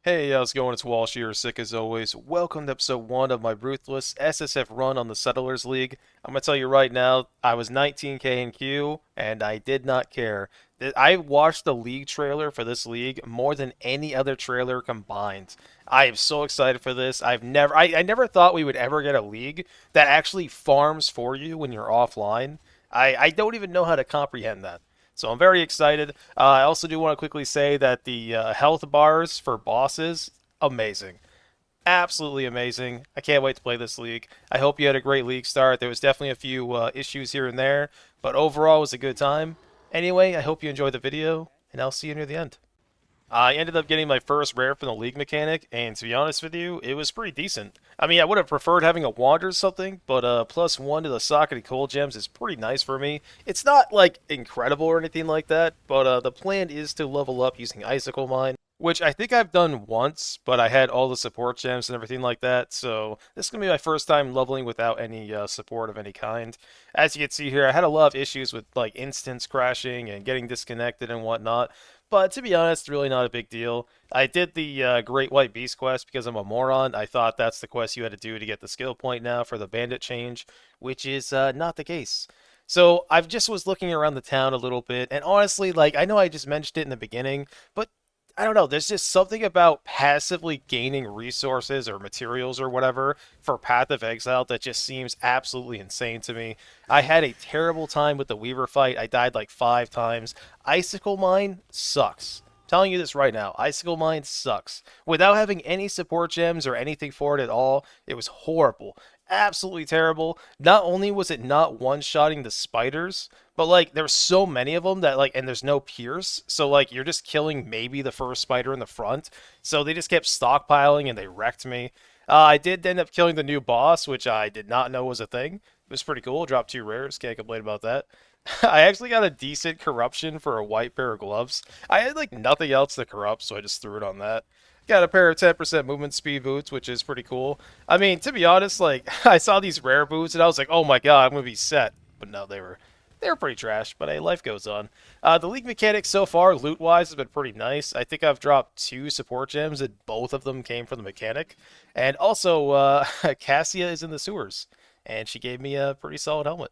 Hey, how's it going? It's Walsh here, sick as always. Welcome to episode 1 of my Ruthless SSF run on the Settlers League. I'm gonna tell you right now, I was 19k in queue, and I did not care. I watched the league trailer for this league more than any other trailer combined. I am so excited for this. I never thought we would ever get a league that actually farms for you when you're offline. I don't even know how to comprehend that. So I'm very excited. I also do want to quickly say that the health bars for bosses, amazing. Absolutely amazing. I can't wait to play this league. I hope you had a great league start. There was definitely a few issues here and there, but overall it was a good time. Anyway, I hope you enjoyed the video, and I'll see you near the end. I ended up getting my first rare from the league mechanic, and to be honest with you, it was pretty decent. I mean, I would have preferred having a wand or something, but +1 to the socket of cold gems is pretty nice for me. It's not like incredible or anything like that, but the plan is to level up using icicle mine, which I think I've done once, but I had all the support gems and everything like that, so this is going to be my first time leveling without any support of any kind. As you can see here, I had a lot of issues with like instance crashing and getting disconnected and whatnot, but to be honest, really not a big deal. I did the Great White Beast quest because I'm a moron. I thought that's the quest you had to do to get the skill point now for the bandit change, which is not the case. So I've just was looking around the town a little bit, and honestly, like I know I just mentioned it in the beginning, but I don't know, there's just something about passively gaining resources or materials or whatever for Path of Exile that just seems absolutely insane to me. I had a terrible time with the Weaver fight. I died like 5 times. Icicle Mine sucks. I'm telling you this right now. Icicle Mine sucks. Without having any support gems or anything for it at all, it was horrible. Absolutely terrible. Not only was it not one-shotting the spiders, but like there's so many of them that like and there's no pierce. So like you're just killing maybe the first spider in the front. So they just kept stockpiling and they wrecked me. I did end up killing the new boss, which I did not know was a thing. It was pretty cool. Dropped 2 rares. Can't complain about that. I actually got a decent corruption for a white pair of gloves. I had like nothing else to corrupt, so I just threw it on that. Got a pair of 10% movement speed boots, which is pretty cool. I mean, to be honest, like I saw these rare boots and I was like, "Oh my god, I'm gonna be set." But no, they were pretty trash. But hey, life goes on. The league mechanics so far, loot-wise, has been pretty nice. I think I've dropped 2 support gems, and both of them came from the mechanic. And also, Cassia is in the sewers, and she gave me a pretty solid helmet.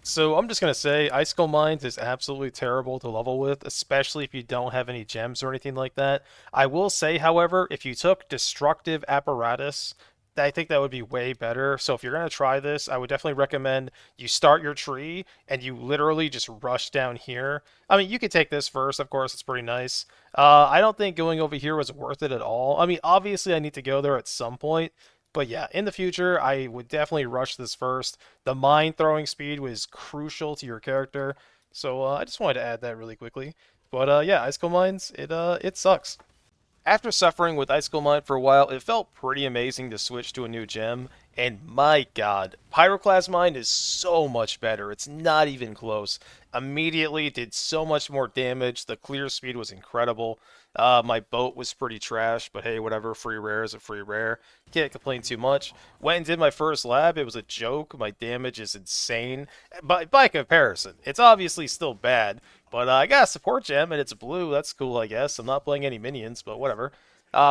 So I'm just going to say Icicle Mines is absolutely terrible to level with, especially if you don't have any gems or anything like that. I will say, however, if you took Destructive Apparatus, I think that would be way better. So if you're going to try this, I would definitely recommend you start your tree and you literally just rush down here. I mean, you could take this first, of course, it's pretty nice. I don't think going over here was worth it at all. I mean, obviously I need to go there at some point, but yeah, in the future, I would definitely rush this first. The mine throwing speed was crucial to your character, so I just wanted to add that really quickly. But yeah, Icicle Mines, it sucks. After suffering with Icicle Mine for a while, it felt pretty amazing to switch to a new gem. And my god, Pyroclast Mine is so much better. It's not even close. Immediately did so much more damage. The clear speed was incredible. My boat was pretty trash, but hey, whatever. Free rare is a free rare. Can't complain too much. Went and did my first lab. It was a joke. My damage is insane. By comparison, it's obviously still bad, but I got a support gem and it's blue. That's cool, I guess. I'm not playing any minions, but whatever.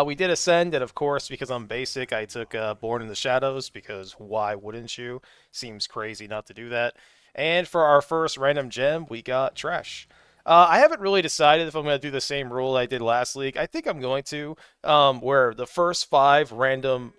We did ascend, and of course, because I'm basic, I took Born in the Shadows, because why wouldn't you? Seems crazy not to do that. And for our first random gem, we got Trash. I haven't really decided if I'm going to do the same rule I did last week. I think I'm going to, where the first 5 random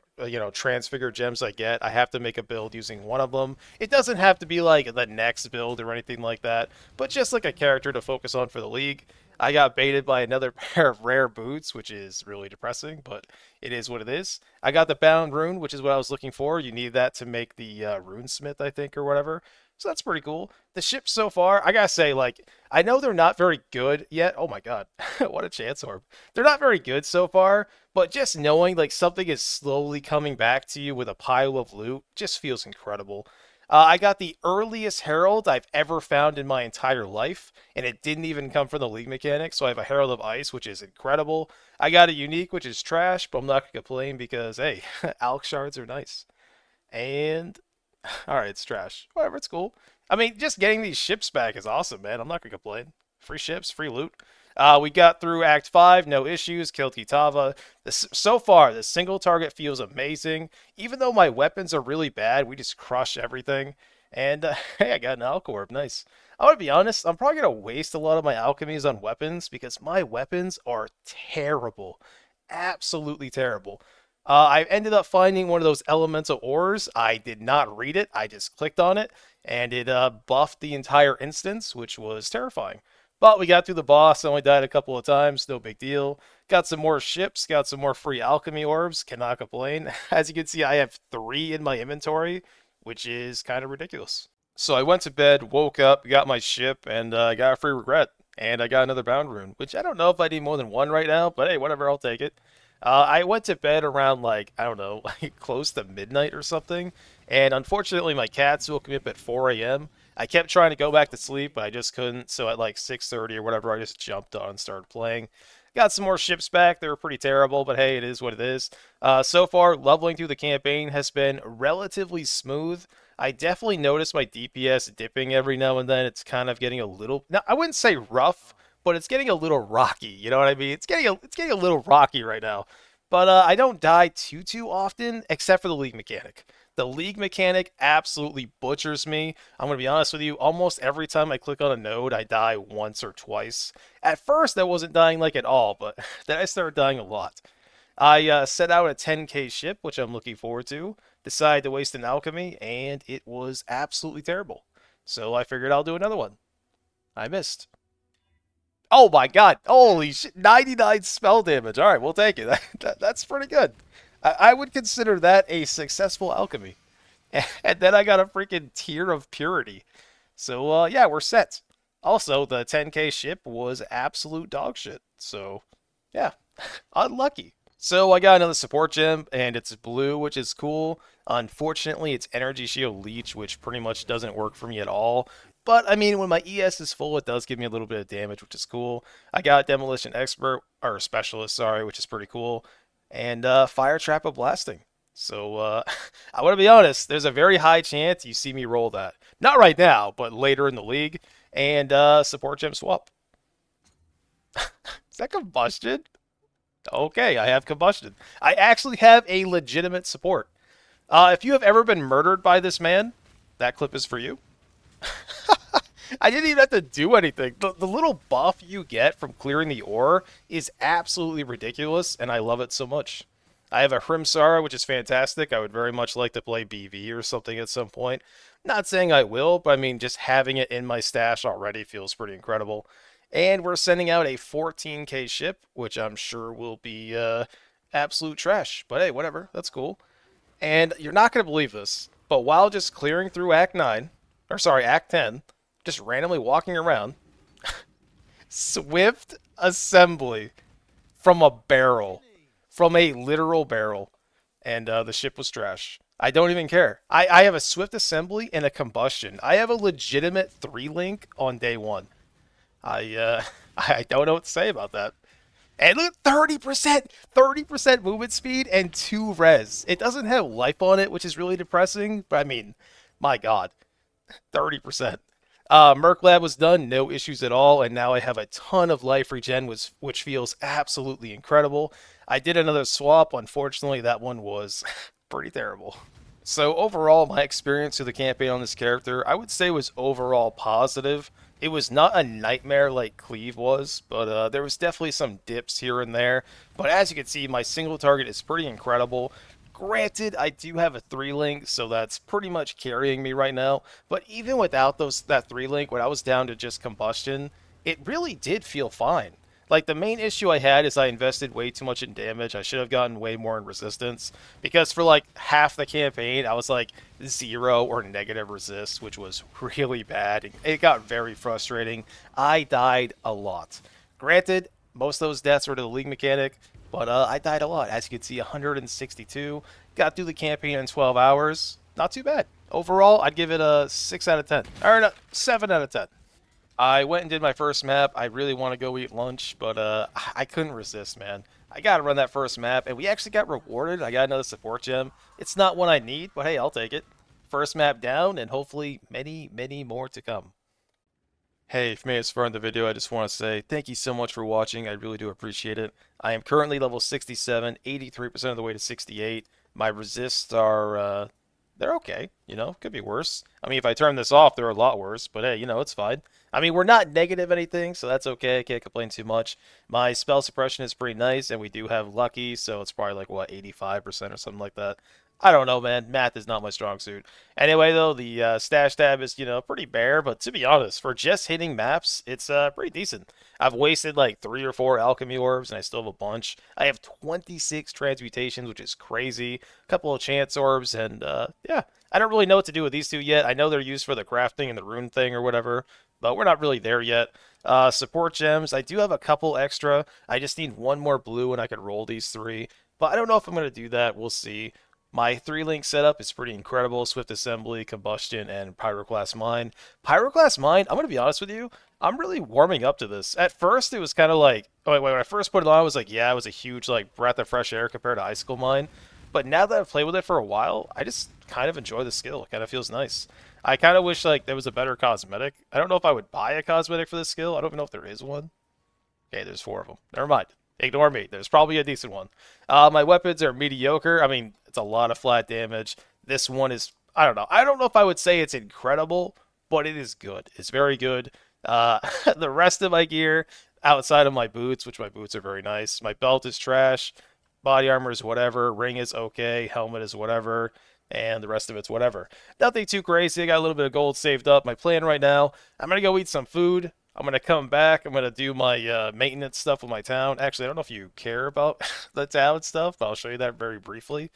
transfigure gems I get, I have to make a build using one of them. It doesn't have to be like the next build or anything like that, but just like a character to focus on for the league. I got baited by another pair of rare boots, which is really depressing, but it is what it is. I got the bound rune, which is what I was looking for. You need that to make the rune smith, I think, or whatever. So that's pretty cool. The ships so far, I gotta say, like, I know they're not very good yet. Oh my god, what a chance orb. They're not very good so far, but just knowing like something is slowly coming back to you with a pile of loot just feels incredible. I got the earliest Herald I've ever found in my entire life, and it didn't even come from the League mechanic, so I have a Herald of Ice, which is incredible. I got a Unique, which is trash, but I'm not going to complain because, hey, Alch Shards are nice. And, alright, it's trash. Whatever, it's cool. I mean, just getting these ships back is awesome, man. I'm not going to complain. Free ships, free loot. We got through Act 5, no issues, killed Kitava. So far, the single target feels amazing. Even though my weapons are really bad, we just crush everything. And hey, I got an Alcorb, nice. I want to be honest, I'm probably going to waste a lot of my alchemies on weapons because my weapons are terrible. Absolutely terrible. I ended up finding one of those elemental ores. I did not read it, I just clicked on it, and it buffed the entire instance, which was terrifying. But we got through the boss, only died a couple of times, no big deal. Got some more ships, got some more free alchemy orbs, cannot complain. As you can see, I have 3 in my inventory, which is kind of ridiculous. So I went to bed, woke up, got my ship, and I got a free regret. And I got another bound rune, which I don't know if I need more than one right now, but hey, whatever, I'll take it. I went to bed around like, I don't know, like close to midnight or something. And unfortunately, my cats woke me up at 4 a.m. I kept trying to go back to sleep, but I just couldn't. So at like 6:30 or whatever, I just jumped on and started playing. Got some more ships back. They were pretty terrible, but hey, it is what it is. So far, leveling through the campaign has been relatively smooth. I definitely notice my DPS dipping every now and then. It's kind of getting a little, now I wouldn't say rough, but it's getting a little rocky. You know what I mean? It's getting a little rocky right now. But I don't die too often, except for the league mechanic. The league mechanic absolutely butchers me. I'm going to be honest with you, almost every time I click on a node, I die once or twice. At first, I wasn't dying like at all, but then I started dying a lot. I set out a 10k ship, which I'm looking forward to. Decided to waste an alchemy, and it was absolutely terrible. So I figured I'll do another one. I missed. Oh my god, holy shit, 99 spell damage. Alright, we'll take it. That's pretty good. I would consider that a successful alchemy. And then I got a freaking tier of purity. So, yeah, we're set. Also, the 10k ship was absolute dog shit. So, yeah, unlucky. So I got another support gem, and it's blue, which is cool. Unfortunately, it's Energy Shield Leech, which pretty much doesn't work for me at all. But, I mean, when my ES is full, it does give me a little bit of damage, which is cool. I got Demolition Expert, or Specialist, sorry, which is pretty cool. And Fire Trap of Blasting. So, I want to be honest, there's a very high chance you see me roll that. Not right now, but later in the league. And Support Gem Swap. Is that combustion? Okay, I have combustion. I actually have a legitimate support. If you have ever been murdered by this man, that clip is for you. I didn't even have to do anything. The little buff you get from clearing the ore is absolutely ridiculous, and I love it so much. I have a Hrimsara, which is fantastic. I would very much like to play BV or something at some point. Not saying I will, but I mean, just having it in my stash already feels pretty incredible. And we're sending out a 14k ship, which I'm sure will be absolute trash. But hey, whatever. That's cool. And you're not going to believe this, but while just clearing through Act 9, or sorry, Act 10, just randomly walking around, swift assembly from a barrel, from a literal barrel, and the ship was trash. I don't even care. I have a swift assembly and a combustion. I have a legitimate 3-link on day 1. I I don't know what to say about that. And look, 30% movement speed and 2 res. It doesn't have life on it, which is really depressing, but I mean, my god, 30%. Merc Lab was done, no issues at all, and now I have a ton of life regen, which feels absolutely incredible. I did another swap, unfortunately that one was pretty terrible. So overall, my experience with the campaign on this character, I would say was overall positive. It was not a nightmare like Cleave was, but there was definitely some dips here and there. But as you can see, my single target is pretty incredible. Granted, I do have a 3-link, so that's pretty much carrying me right now. But even without that 3-link, when I was down to just combustion, it really did feel fine. Like, the main issue I had is I invested way too much in damage. I should have gotten way more in resistance. Because for, like, half the campaign, I was, like, 0 or negative resist, which was really bad. It got very frustrating. I died a lot. Granted, most of those deaths were to the league mechanic, but I died a lot. As you can see, 162. Got through the campaign in 12 hours. Not too bad. Overall, I'd give it a 6 out of 10. Or no, 7 out of 10. I went and did my first map. I really want to go eat lunch, but I couldn't resist, man. I got to run that first map, and we actually got rewarded. I got another support gem. It's not one I need, but hey, I'll take it. First map down, and hopefully many more to come. Hey, if you made it this far in the video, I just want to say thank you so much for watching. I really do appreciate it. I am currently level 67, 83% of the way to 68. My resists are, they're okay. Could be worse. I mean, if I turn this off, they're a lot worse, but hey, it's fine. I mean, we're not negative anything, so that's okay. I can't complain too much. My spell suppression is pretty nice, and we do have lucky, so it's probably like, what, 85% or something like that. I don't know, man. Math is not my strong suit. Anyway, though, the stash tab is, pretty bare, but to be honest, for just hitting maps, it's pretty decent. I've wasted like 3 or 4 alchemy orbs, and I still have a bunch. I have 26 transmutations, which is crazy. A couple of chance orbs, and yeah. I don't really know what to do with these two yet. I know they're used for the crafting and the rune thing or whatever, but we're not really there yet. Support gems, I do have a couple extra. I just need one more blue, and I could roll these 3. But I don't know if I'm going to do that. We'll see. My 3-link setup is pretty incredible. Swift Assembly, Combustion, and Pyroclast Mine. Pyroclast Mine, I'm going to be honest with you, I'm really warming up to this. At first, it was kind of like, when I first put it on, I was like, yeah, it was a huge like breath of fresh air compared to Icicle Mine. But now that I've played with it for a while, I just kind of enjoy the skill. It kind of feels nice. I kind of wish like there was a better cosmetic. I don't know if I would buy a cosmetic for this skill. I don't even know if there is one. Okay, there's 4 of them. Never mind. Ignore me. There's probably a decent one. My weapons are mediocre. I mean, it's a lot of flat damage. This one is, I don't know. I don't know if I would say it's incredible, but it is good. It's very good. The rest of my gear, outside of my boots, which my boots are very nice. My belt is trash. Body armor is whatever. Ring is okay. Helmet is whatever. And the rest of it's whatever. Nothing too crazy. I got a little bit of gold saved up. My plan right now, I'm going to go eat some food. I'm going to come back. I'm going to do my maintenance stuff with my town. Actually, I don't know if you care about the town stuff, but I'll show you that very briefly.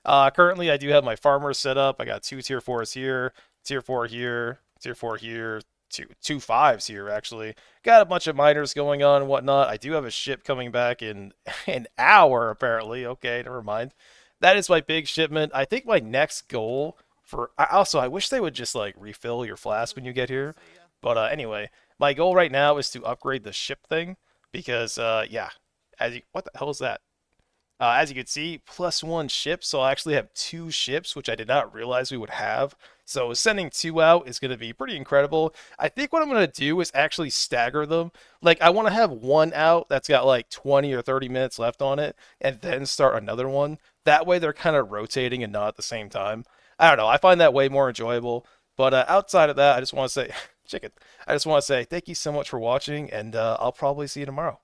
Currently, I do have my farmers set up. I got 2 tier 4s here, tier 4 here, tier 4 here, two 5s here, actually. Got a bunch of miners going on and whatnot. I do have a ship coming back in an hour, apparently. Okay, never mind. That is my big shipment. I think my next goal for... I wish they would just, like, refill your flask when you get here. But anyway, my goal right now is to upgrade the ship thing because, yeah, what the hell is that? As you can see, +1 ships, so I actually have 2 ships, which I did not realize we would have. So sending 2 out is going to be pretty incredible. I think what I'm going to do is actually stagger them. Like, I want to have one out that's got like 20 or 30 minutes left on it, and then start another one. That way they're kind of rotating and not at the same time. I don't know, I find that way more enjoyable. But outside of that, I just want to say, chicken, I just want to say thank you so much for watching, and I'll probably see you tomorrow.